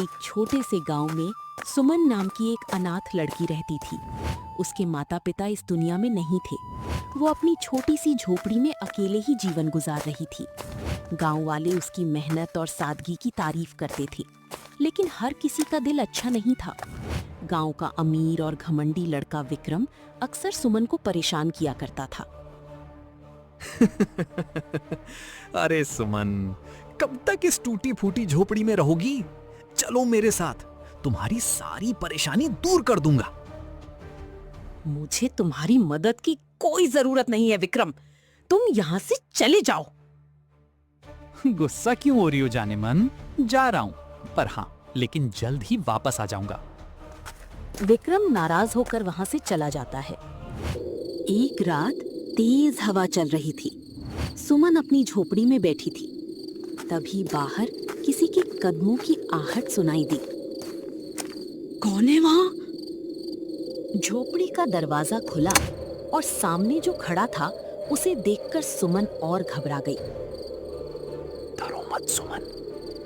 एक छोटे से गांव में सुमन नाम की एक अनाथ लड़की रहती थी। उसके माता पिता इस दुनिया में नहीं थे। वो अपनी छोटी सी झोपड़ी में अकेले ही जीवन गुजार रही थी। गांव वाले उसकी मेहनत और सादगी की तारीफ करते थे, लेकिन हर किसी का दिल अच्छा नहीं था। गांव का अमीर और घमंडी लड़का विक्रम अक्सर सुमन को परेशान किया करता था। अरे सुमन, कब तक इस टूटी फूटी झोपड़ी में रहोगी? चलो मेरे साथ, तुम्हारी सारी परेशानी दूर कर दूंगा। मुझे तुम्हारी मदद की कोई जरूरत नहीं है विक्रम, तुम यहाँ से चले जाओ। गुस्सा क्यों हो रही हो जाने मन? जा रहा हूं, पर हाँ, लेकिन जल्द ही वापस आ जाऊंगा। विक्रम नाराज होकर वहां से चला जाता है। एक रात तेज हवा चल रही थी। सुमन अपनी झोपड़ी में बैठी थी। तभी बाहर किसी के कदमों की आहट सुनाई दी। कौन है वहां? झोपड़ी का दरवाजा खुला और सामने जो खड़ा था उसे देखकर सुमन और घबरा गई। डरो मत सुमन,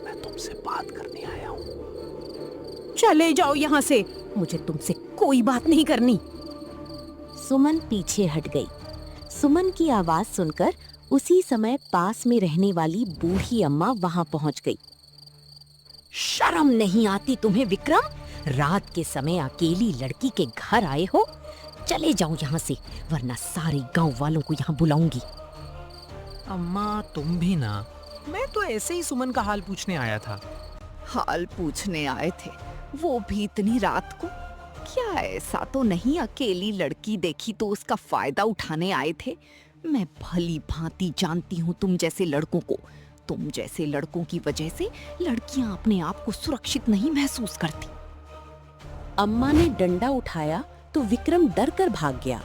मैं तुमसे बात करने आया हूँ। चले जाओ यहाँ से, मुझे तुमसे कोई बात नहीं करनी। सुमन पीछे हट गई। सुमन की आवाज सुनकर उसी समय पास में रहने वाली बूढ़ी अम्मा वहां पहुंच गई। शर्म नहीं आती तुम्हें विक्रम? रात के समय अकेली लड़की के घर आए हो? चले जाओ यहाँ से, वरना सारे गांव वालों को यहाँ बुलाऊंगी। अम्मा तुम भी ना, मैं तो ऐसे ही सुमन का हाल पूछने आया था। हाल पूछने आए थे, वो भी इतनी रात को? क्या ऐसा तो नहीं अकेली लड़की देखी तो उसका फायदा उठाने आए थे? मैं भली भांति जानती हूँ तुम जैसे लड़कों को। तुम जैसे लड़कों की वजह से लड़कियां अपने आप को सुरक्षित नहीं महसूस करती। अम्मा ने डंडा उठाया तो विक्रम डर कर भाग गया।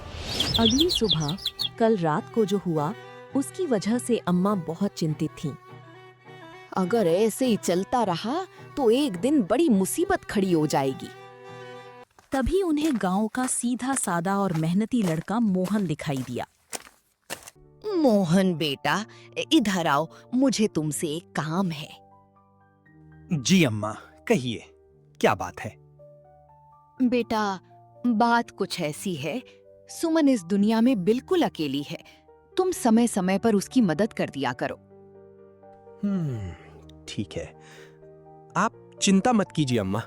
अगली सुबह कल रात को जो हुआ उसकी वजह से अम्मा बहुत चिंतित थीं। अगर ऐसे ही चलता रहा तो एक दिन बड़ी मुसीबत खड़ी हो जाएगी। तभी उन्हें गांव का सीधा सादा और मेहनती लड़का मोहन दिखाई दिया। मोहन बेटा, इधर आओ, मुझे तुमसे एक काम है। जी अम्मा, कहिए, क्या बात है? बेटा, बात कुछ ऐसी है, सुमन इस दुनिया में बिल्कुल अकेली है। तुम समय समय पर उसकी मदद कर दिया करो। ठीक है, आप चिंता मत कीजिए अम्मा,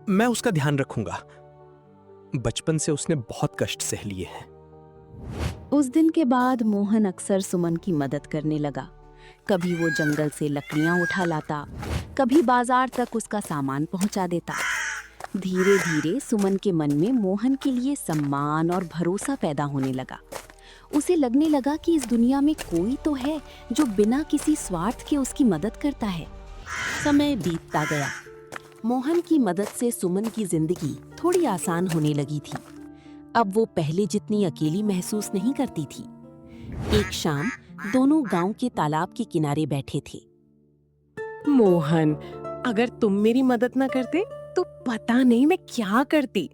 मैं उसका ध्यान रखूंगा। बचपन से उसने बहुत कष्ट सह लिए हैं। उस दिन के बाद मोहन अक्सर सुमन की मदद करने लगा। कभी वो जंगल से लकड़ियां उठा लाता, कभी बाजार तक उसका सामान पहुंचा देता। धीरे धीरे सुमन के मन में मोहन के लिए सम्मान और भरोसा पैदा होने लगा। उसे लगने लगा कि इस दुनिया में कोई तो है जो बिना किसी स्वार्थ के उसकी मदद करता है। समय बीतता गया। मोहन की मदद से सुमन की जिंदगी थोड़ी आसान होने लगी थी। अब वो पहले जितनी अकेली महसूस नहीं करती थी। एक शाम दोनों गांव के तालाब के किनारे बैठे थे। मोहन, अगर तुम मेरी मदद न करते तो पता नहीं मैं क्या करती।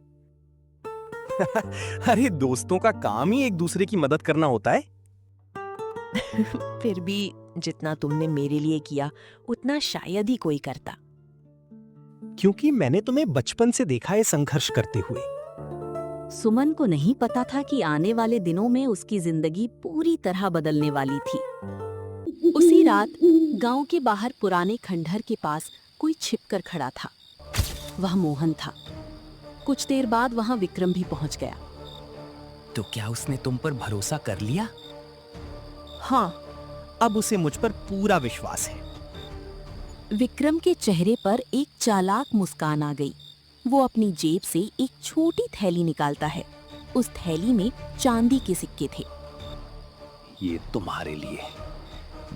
अरे दोस्तों का काम ही एक दूसरे की मदद करना होता है। फिर भी जितना तुमने मेरे लिए किया उतना शायद ही कोई करता। क्योंकि मैंने तुम्हें बचपन से देखा है संघर्ष करते हुए। सुमन को नहीं पता था कि आने वाले दिनों में उसकी जिंदगी पूरी तरह बदलने वाली थी। उसी रात गांव के बाहर पुराने खंडहर के पास कोई छिपकर खड़ा था। वह मोहन था। कुछ देर बाद वहां विक्रम भी पहुंच गया। तो क्या उसने तुम पर भरोसा कर लिया? हाँ, अब उसे मुझ पर पूरा विश्वास है। विक्रम के चेहरे पर एक चालाक मुस्कान आ गई। वो अपनी जेब से एक छोटी थैली निकालता है। उस थैली में चांदी के सिक्के थे। ये तुम्हारे लिए,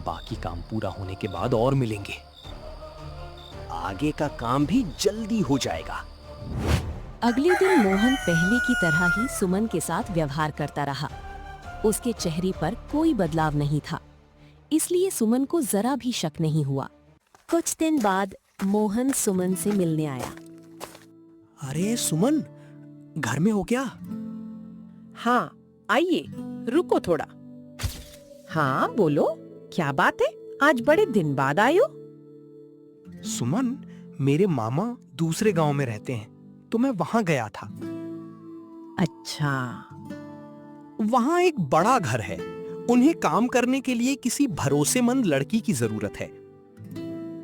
बाकी काम पूरा होने के बाद और मिलेंगे। आगे का काम भी जल्दी हो जाएगा। अगले दिन मोहन पहले की तरह ही सुमन के साथ व्यवहार करता रहा। उसके चेहरे पर कोई बदलाव नहीं था, इसलिए सुमन को जरा भी शक नहीं हुआ। कुछ दिन बाद मोहन सुमन से मिलने आया। अरे सुमन, घर में हो क्या? हाँ, आइए, रुको थोड़ा। हाँ बोलो, क्या बात है? आज बड़े दिन बाद आए हो? सुमन, मेरे मामा दूसरे गांव में रहते हैं, तो मैं वहां गया था। अच्छा, वहां एक बड़ा घर है। उन्हें काम करने के लिए किसी भरोसेमंद लड़की की जरूरत है।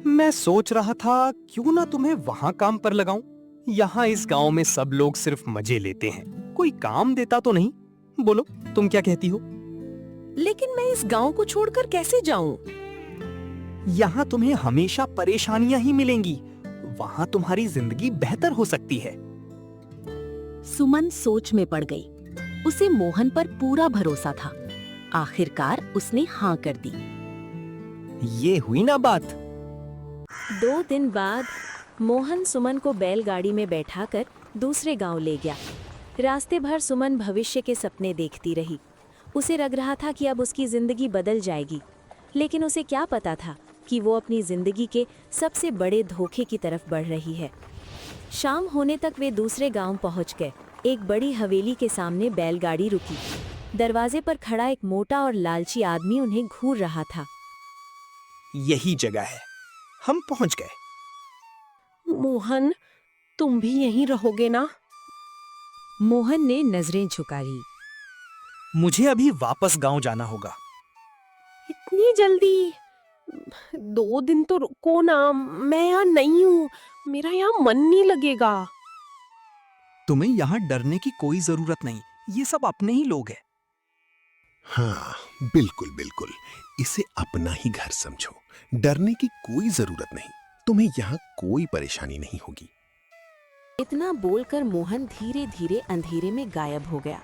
मैं सोच रहा था क्यों ना तुम्हें वहां काम पर लगाऊं। यहाँ इस गांव में सब लोग सिर्फ मजे लेते हैं, कोई काम देता तो नहीं। बोलो, तुम क्या कहती हो? लेकिन मैं इस गांव को छोड़कर कैसे जाऊं? यहाँ तुम्हें हमेशा परेशानियां ही मिलेंगी। वहां तुम्हारी जिंदगी बेहतर हो सकती है। सुमन सोच में पड़ गई। उसे मोहन पर पूरा भरोसा था। आखिरकार उसने हाँ कर दी। ये हुई ना बात। 2 दिन बाद मोहन सुमन को बैलगाड़ी में बैठाकर दूसरे गांव ले गया। रास्ते भर सुमन भविष्य के सपने देखती रही। उसे लग रहा था कि अब उसकी जिंदगी बदल जाएगी, लेकिन उसे क्या पता था कि वो अपनी जिंदगी के सबसे बड़े धोखे की तरफ बढ़ रही है। शाम होने तक वे दूसरे गांव पहुंच गए। एक बड़ी हवेली के सामने बैलगाड़ी रुकी। दरवाजे पर खड़ा एक मोटा और लालची आदमी उन्हें घूर रहा था। यही जगह है, हम पहुंच गए। मोहन, तुम भी यहीं रहोगे ना? मोहन ने नजरें झुकारी। मुझे अभी वापस गांव जाना होगा। इतनी जल्दी? 2 दिन तो रुको ना, मैं यहाँ नहीं हूँ। मेरा यहाँ मन नहीं लगेगा। तुम्हें यहाँ डरने की कोई जरूरत नहीं, ये सब अपने ही लोग हैं। हाँ, बिल्कुल बिल्कुल, इसे अपना ही घर समझो। डरने की कोई जरूरत नहीं, तुम्हें यहाँ कोई परेशानी नहीं होगी। इतना बोलकर मोहन धीरे धीरे अंधेरे में गायब हो गया।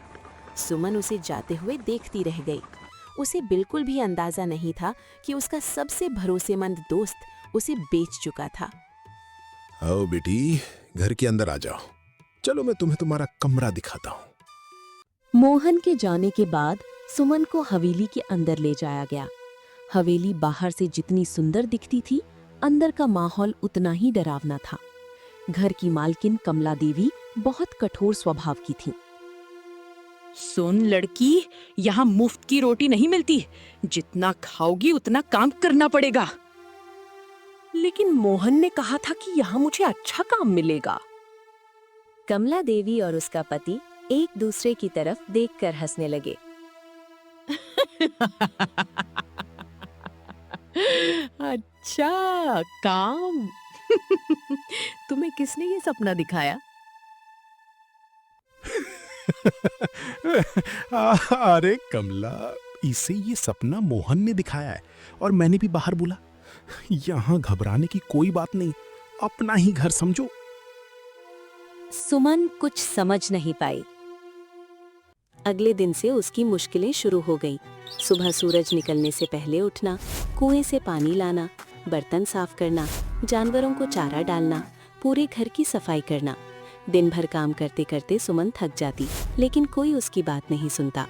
सुमन उसे जाते हुए देखती रह गई। उसे बिल्कुल भी अंदाजा नहीं था कि उसका सबसे भरोसेमंद दोस्त उसे बेच चुका था। आओ बेटी, घर के अंदर आ जाओ। चलो मैं तुम्हें तुम्हारा कमरा दिखाता हूँ। मोहन के जाने के बाद सुमन को हवेली के अंदर ले जाया गया। हवेली बाहर से जितनी सुंदर दिखती थी, अंदर का माहौल उतना ही डरावना था। घर की मालकिन कमला देवी बहुत कठोर स्वभाव की थी। सुन लड़की, यहाँ मुफ्त की रोटी नहीं मिलती। जितना खाओगी उतना काम करना पड़ेगा। लेकिन मोहन ने कहा था कि यहाँ मुझे अच्छा काम मिलेगा। कमला देवी और उसका पति एक दूसरे की तरफ देखकर हंसने लगे। अच्छा, काम। तुम्हें किसने ये सपना दिखाया? अरे कमला, इसे ये सपना मोहन ने दिखाया है और मैंने भी बाहर बोला। यहाँ घबराने की कोई बात नहीं, अपना ही घर समझो। सुमन कुछ समझ नहीं पाई। अगले दिन से उसकी मुश्किलें शुरू हो गईं। सुबह सूरज निकलने से पहले उठना, कुएं से पानी लाना, बर्तन साफ करना, जानवरों को चारा डालना, पूरे घर की सफाई करना। दिन भर काम करते करते सुमन थक जाती, लेकिन कोई उसकी बात नहीं सुनता।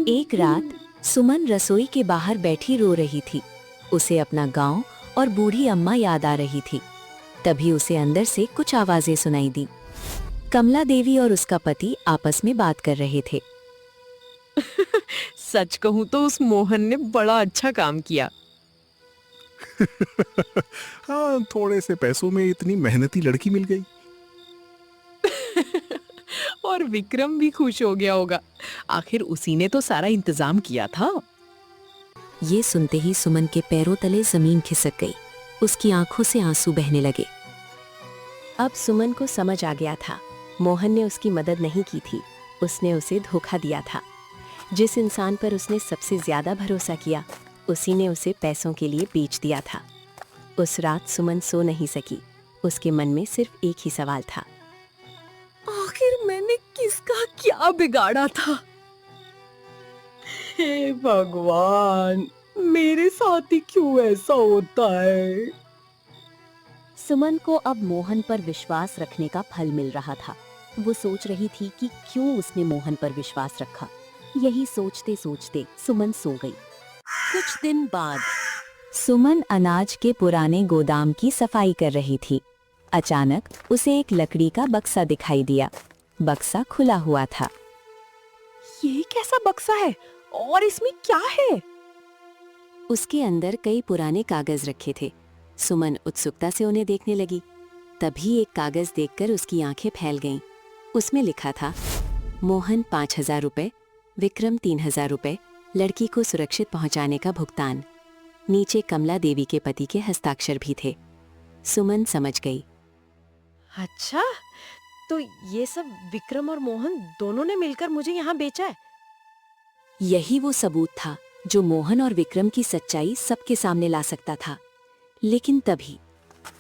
एक रात सुमन रसोई के बाहर बैठी रो रही थी। उसे अपना गांव और बूढ़ी अम्मा याद आ रही थी। तभी उसे अंदर से कुछ आवाजें सुनाई दी। कमला देवी और उसका पति आपस में बात कर रहे थे। सच कहूँ तो उस मोहन ने बड़ा अच्छा काम किया। हाँ, थोड़े से पैसों में इतनी मेहनती लड़की मिल गई। और विक्रम भी खुश हो गया होगा। आखिर उसी ने तो सारा इंतजाम किया था। ये सुनते ही सुमन के पैरों तले जमीन खिसक गई। उसकी आंखों से आंसू बहने लगे। अब सुमन को समझ आ गया था, मोहन ने उसकी मदद नहीं की थी, उसने उसे धोखा दिया था। जिस इंसान पर उसने सबसे ज्यादा भरोसा किया, उसी ने उसे पैसों के लिए बेच दिया था। उस रात सुमन सो नहीं सकी। उसके मन में सिर्फ एक ही सवाल था, आखिर मैंने किसका क्या बिगाड़ा था? हे भगवान, मेरे साथ ही क्यों ऐसा होता है? सुमन को अब मोहन पर विश्वास रखने का फल मिल रहा था। वो सोच रही थी कि क्यों उसने मोहन पर विश्वास रखा। यही सोचते सोचते सुमन सो गई। कुछ दिन बाद सुमन अनाज के पुराने गोदाम की सफाई कर रही थी। अचानक उसे एक लकड़ी का बक्सा दिखाई दिया। बक्सा खुला हुआ था। ये कैसा बक्सा है और इसमें क्या है? उसके अंदर कई पुराने कागज रखे थे। सुमन उत्सुकता से उन्हें देखने लगी। तभी एक कागज देखकर उसकी आंखें फैल गईं। उसमें लिखा था, मोहन 5,000 रुपए, विक्रम 3,000 रुपए, लड़की को सुरक्षित पहुंचाने का भुगतान। नीचे कमला देवी के पति के हस्ताक्षर भी थे। सुमन समझ गई। अच्छा, तो ये सब विक्रम और मोहन दोनों ने मिलकर मुझे यहाँ बेचा है। यही वो सबूत था जो मोहन और विक्रम की सच्चाई सबके सामने ला सकता था। लेकिन तभी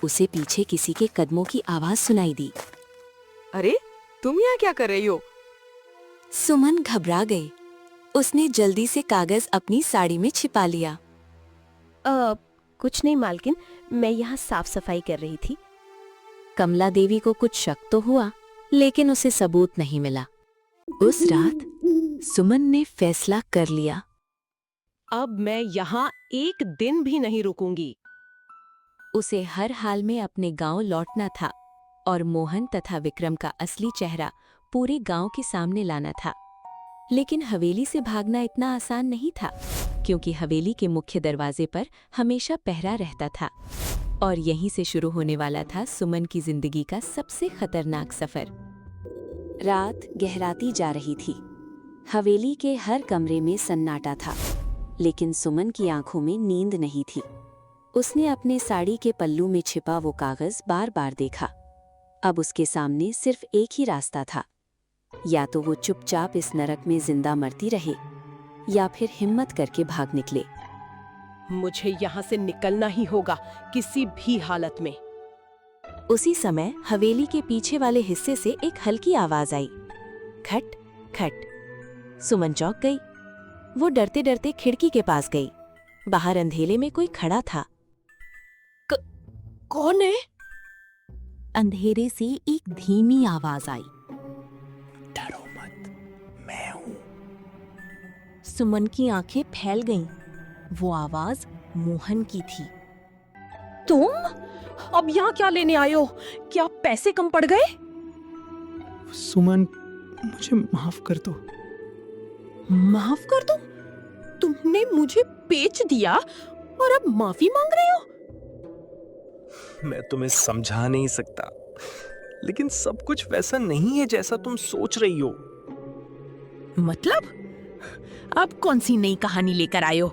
उसे पीछे किसी के कदमों की आवाज सुनाई दी। अरे, तुम यहाँ क्या कर रही हो? सुमन घबरा गई। उसने जल्दी से कागज अपनी साड़ी में छिपा लिया। कुछ नहीं मालकिन, मैं यहाँ साफ सफाई कर रही थी। कमला देवी को कुछ शक तो हुआ, लेकिन उसे सबूत नहीं मिला। उस रात सुमन ने फैसला कर लिया। अब मैं यहाँ एक दिन भी नहीं रुकूंगी। उसे हर हाल में अपने गांव लौटना था और मोहन तथा विक्रम का असली चेहरा पूरे गांव के सामने लाना था। लेकिन हवेली से भागना इतना आसान नहीं था, क्योंकि हवेली के मुख्य दरवाजे पर हमेशा पहरा रहता था और यहीं से शुरू होने वाला था सुमन की जिंदगी का सबसे खतरनाक सफर। रात गहराती जा रही थी। हवेली के हर कमरे में सन्नाटा था, लेकिन सुमन की आंखों में नींद नहीं थी। उसने अपने साड़ी के पल्लू में छिपा वो कागज बार बार देखा। अब उसके सामने सिर्फ एक ही रास्ता था, या तो वो चुपचाप इस नरक में जिंदा मरती रहे या फिर हिम्मत करके भाग निकले। मुझे यहाँ से निकलना ही होगा, किसी भी हालत में। उसी समय हवेली के पीछे वाले हिस्से से एक हल्की आवाज आई, खट खट। सुमन चौंक गई। वो डरते डरते खिड़की के पास गई। बाहर अंधेरे में कोई खड़ा था। कौन है? अंधेरे से एक धीमी आवाज आई, डरो मत, मैं हूं। सुमन की आंखें फैल गईं। वो आवाज मोहन की थी। तुम अब यहाँ क्या लेने आए हो? क्या पैसे कम पड़ गए? सुमन, मुझे माफ कर दो। माफ कर दो? तुमने मुझे बेच दिया और अब माफी मांग रहे हो? मैं तुम्हें समझा नहीं सकता, लेकिन सब कुछ वैसा नहीं है जैसा तुम सोच रही हो। मतलब? अब कौन सी नई कहानी लेकर आए हो?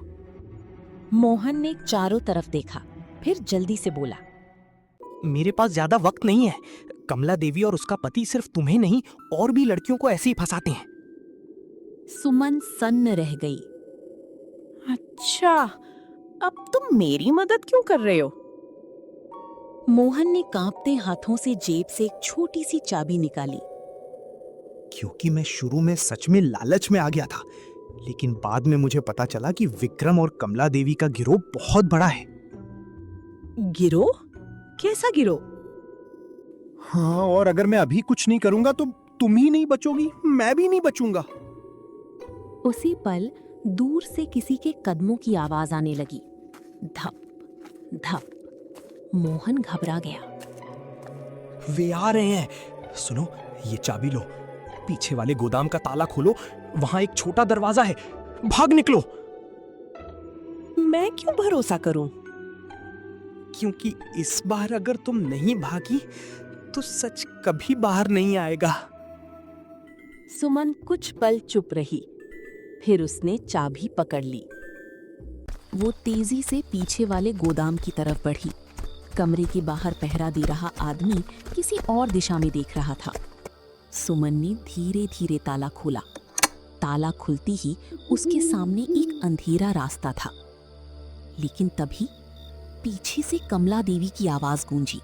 मोहन ने चारों तरफ देखा, फिर जल्दी से बोला, मेरे पास ज्यादा वक्त नहीं है। कमला देवी और उसका पति सिर्फ तुम्हें नहीं, और भी लड़कियों को ऐसे ही फंसाते हैं। सुमन सन्न रह गई। अच्छा, अब तुम मेरी मदद क्यों कर रहे हो? मोहन ने कांपते हाथों से जेब से एक छोटी सी चाबी निकाली। क्योंकि मैं शुरू में सच में लालच में आ गया था, लेकिन बाद में मुझे पता चला कि विक्रम और कमला देवी का गिरोह बहुत बड़ा है। गिरोह? कैसा गिरोह? हाँ, और अगर मैं अभी कुछ नहीं करूंगा तो तुम ही नहीं बचोगी, मैं भी नहीं बचूंगा। उसी पल दूर से किसी के कदमों की आवाज आने लगी। धप धप। मोहन घबरा गया। वे आ रहे हैं। सुनो, ये चाबी लो, पीछे वाले गोदाम का ताला खोलो, वहां एक छोटा दरवाजा है, भाग निकलो। मैं क्यों भरोसा करूं? क्योंकि इस बार अगर तुम नहीं भागी तो सच कभी बाहर नहीं आएगा। सुमन कुछ पल चुप रही, फिर उसने चाबी पकड़ ली। वो तेजी से पीछे वाले गोदाम की तरफ बढ़ी। कमरे के बाहर पहरा दे रहा आदमी किसी और दिशा में देख रहा था। सुमन ने धीरे धीरे ताला खोला। ताला खुलती ही उसके सामने एक अंधेरा रास्ता था, लेकिन तभी पीछे से कमला देवी की आवाज गूंजी,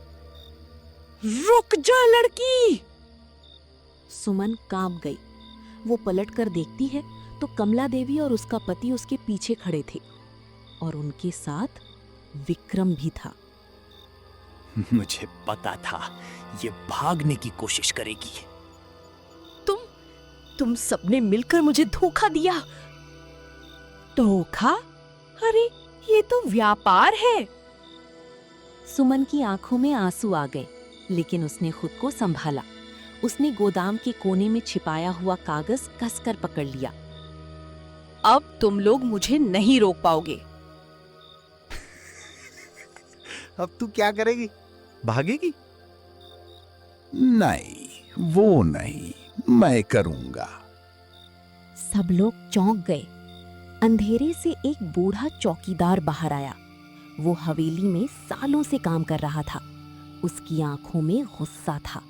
रुक जा लड़की! सुमन कांप गई। वो पलटकर देखती है तो कमला देवी और उसका पति उसके पीछे खड़े थे और उनके साथ विक्रम भी था। मुझे पता था ये भागने की कोशिश करेगी। तुम सबने मिलकर मुझे धोखा दिया। धोखा? अरे, ये तो व्यापार है। सुमन की आंखों में आंसू आ गए, लेकिन उसने खुद को संभाला। उसने गोदाम के कोने में छिपाया हुआ कागज कसकर पकड़ लिया। अब तुम लोग मुझे नहीं रोक पाओगे। अब तू क्या करेगी? भागेगी? नहीं, वो नहीं, मैं करूंगा। सब लोग चौंक गए। अंधेरे से एक बूढ़ा चौकीदार बाहर आया। वो हवेली में सालों से काम कर रहा था। उसकी आंखों में गुस्सा था।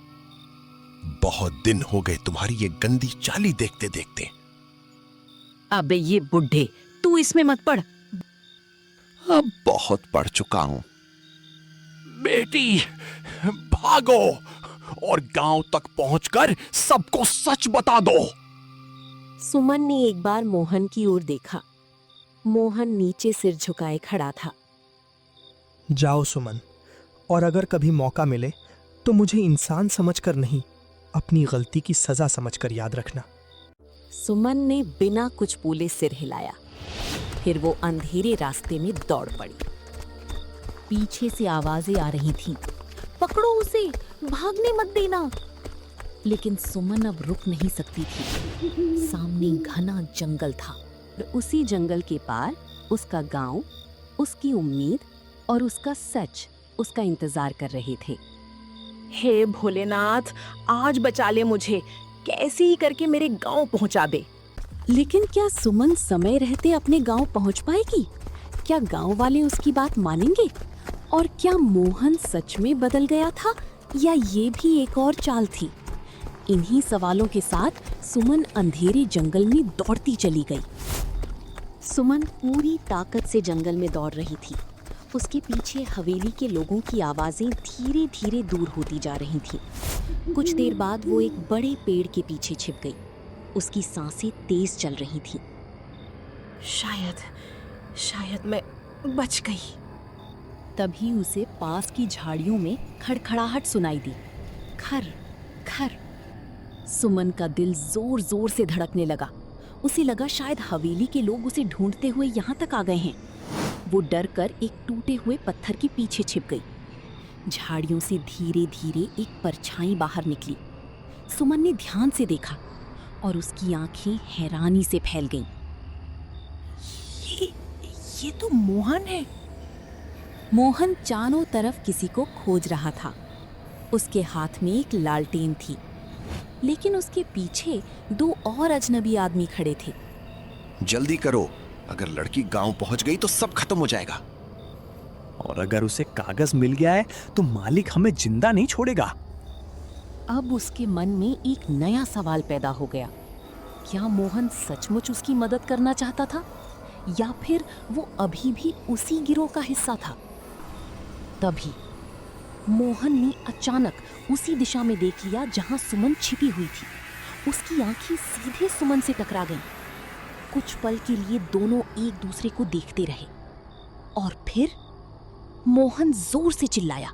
बहुत दिन हो गए तुम्हारी ये गंदी चाली देखते देखते। अबे ये बुढ़े, तू इसमें मत पड़। अब बहुत पढ़ चुका हूं। बेटी, भागो और गांव तक पहुंचकर सबको सच बता दो। सुमन ने एक बार मोहन की ओर देखा। मोहन नीचे सिर झुकाए खड़ा था। जाओ सुमन, और अगर कभी मौका मिले तो मुझे इंसान समझकर नहीं, अपनी गलती की सजा समझकर याद रखना। सुमन ने बिना कुछ बोले सिर हिलाया। फिर वो अंधेरे रास्ते में दौड़ पड़ी। पीछे से आवाजें आ रही थीं। पकड़ो उसे, भागने मत देना। लेकिन सुमन अब रुक नहीं सकती थी। सामने घना जंगल था। उसी जंगल के पार उसका गांव, उसकी उम्मीद और उसका सच उसका इंतजार कर रहे थे। हे भोलेनाथ, आज बचा ले मुझे, कैसे ही करके मेरे गांव पहुंचा दे। लेकिन क्या सुमन समय रहते अपने गांव पहुंच पाएगी? क्या गांव वाले उसकी बात मानेंगे? और क्या मोहन सच में बदल गया था या ये भी एक और चाल थी? इन्हीं सवालों के साथ सुमन अंधेरे जंगल में दौड़ती चली गई। सुमन पूरी ताकत से जंगल में दौड़ रही थी। उसके पीछे हवेली के लोगों की आवाजें धीरे धीरे दूर होती जा रही थीं। कुछ देर बाद वो एक बड़े पेड़ के पीछे छिप गई। उसकी सांसें तेज चल रही थीं। शायद मैं बच गई। तभी उसे पास की झाड़ियों में खड़खड़ाहट सुनाई दी। खर खर। सुमन का दिल जोर जोर से धड़कने लगा। उसे लगा शायद हवेली के लोग उसे ढूंढते हुए यहाँ तक आ गए हैं। वो डर कर एक टूटे हुए पत्थर के पीछे छिप गई। झाड़ियों से धीरे धीरे एक परछाई बाहर निकली। सुमन ने ध्यान से देखा और उसकी आंखें हैरानी से फैल गईं। ये तो मोहन है। मोहन चारों तरफ किसी को खोज रहा था। उसके हाथ में एक लालटेन थी, लेकिन उसके पीछे दो और अजनबी आदमी खड़े थे। जल्दी करो, अगर लड़की गांव पहुंच गई तो सब खत्म हो जाएगा। और अगर उसे कागज मिल गया है तो मालिक हमें जिंदा नहीं छोड़ेगा। अब उसके मन में एक नया सवाल पैदा हो गया। क्या मोहन सचमुच उसकी मदद करना चाहता था या फिर वो अभी भी उसी गिरोह का हिस्सा था? तभी मोहन ने अचानक उसी दिशा में देख लिया जहां सुमन छिपी हुई थी। उसकी आंखें सीधे सुमन से टकरा गईं। कुछ पल के लिए दोनों एक दूसरे को देखते रहे और फिर मोहन जोर से चिल्लाया,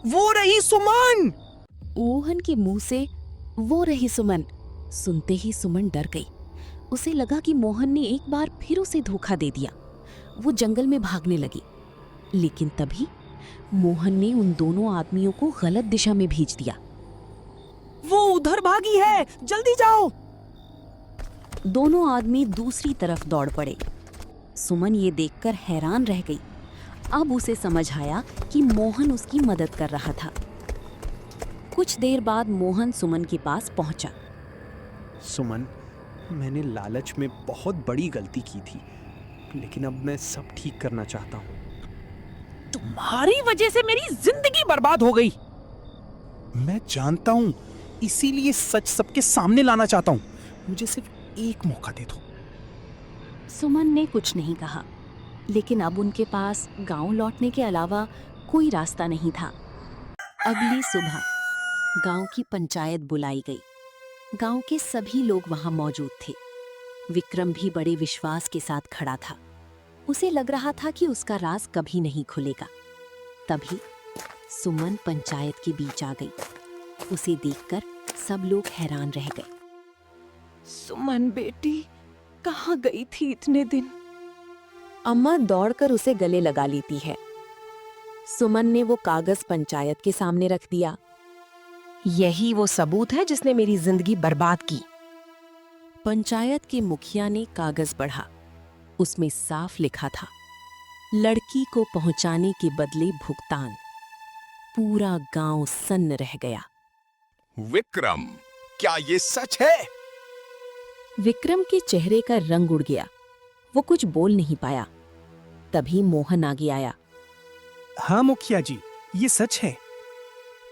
वो रही सुमन! मोहन के मुंह से वो रही सुमन सुनते ही सुमन डर गई। उसे लगा कि मोहन ने एक बार फिर उसे धोखा दे दिया। वो जंगल में भागने लगी, लेकिन तभी मोहन ने उन दोनों आदमियों को गलत दिशा में भेज दिया। वो उधर भागी है, जल्दी जाओ! दोनों आदमी दूसरी तरफ दौड़ पड़े। सुमन ये देखकर हैरान रह गई। अब उसे समझ आया कि मोहन उसकी मदद कर रहा था। कुछ देर बाद मोहन सुमन के पास पहुंचा। सुमन, मैंने लालच में बहुत बड़ी गलती की थी, लेकिन अब मैं सब ठीक करना चाहता हूँ। तुम्हारी वजह से मेरी जिंदगी बर्बाद हो गई। मैं जानता हूँ, इसीलिए सच सबके सामने लाना चाहता हूँ। मुझे सिर्फ एक मौका दे दो। सुमन ने कुछ नहीं कहा, लेकिन अब उनके पास गांव लौटने के अलावा कोई रास्ता नहीं था। अगली सुबह गांव की पंचायत बुलाई गई। गांव के सभी लोग वहां मौजूद थे। विक्रम भी बड़े विश्वास के साथ खड़ा था। उसे लग रहा था कि उसका राज कभी नहीं खुलेगा। तभी सुमन पंचायत के बीच आ गई। उसे देखकर सब लोग हैरान रह गए। सुमन बेटी, कहाँ गई थी इतने दिन? अम्मा दौड़कर उसे गले लगा लेती है। सुमन ने वो कागज पंचायत के सामने रख दिया। यही वो सबूत है जिसने मेरी जिंदगी बर्बाद की। पंचायत के मुखिया ने कागज पढ़ा। उसमें साफ लिखा था, लड़की को पहुंचाने के बदले भुगतान। पूरा गांव सन्न रह गया। विक्रम, क्या ये सच है? विक्रम के चेहरे का रंग उड़ गया। वो कुछ बोल नहीं पाया। तभी मोहन आगे आया। हाँ मुखिया जी, ये सच है।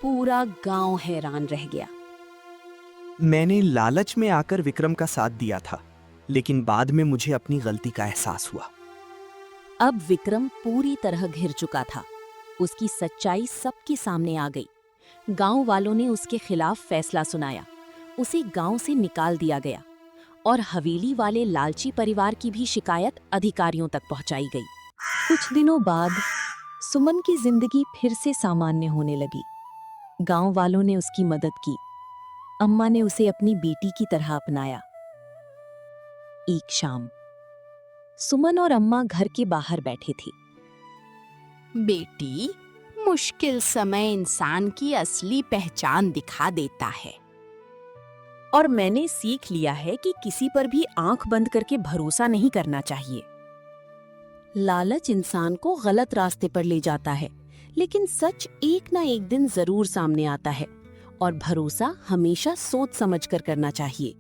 पूरा गांव हैरान रह गया। मैंने लालच में आकर विक्रम का साथ दिया था, लेकिन बाद में मुझे अपनी गलती का एहसास हुआ। अब विक्रम पूरी तरह घिर चुका था। उसकी सच्चाई सबके सामने आ गई। गांव वालों ने उसके खिलाफ फैसला सुनाया। उसे गांव से निकाल दिया गया और हवेली वाले लालची परिवार की भी शिकायत अधिकारियों तक पहुंचाई गई। कुछ दिनों बाद सुमन की जिंदगी फिर से सामान्य होने लगी। गांव वालों ने उसकी मदद की। अम्मा ने उसे अपनी बेटी की तरह अपनाया। एक शाम सुमन और अम्मा घर के बाहर बैठे थे। बेटी, मुश्किल समय इंसान की असली पहचान दिखा देता है। और मैंने सीख लिया है कि किसी पर भी आंख बंद करके भरोसा नहीं करना चाहिए। लालच इंसान को गलत रास्ते पर ले जाता है, लेकिन सच एक ना एक दिन जरूर सामने आता है और भरोसा हमेशा सोच समझकर करना चाहिए।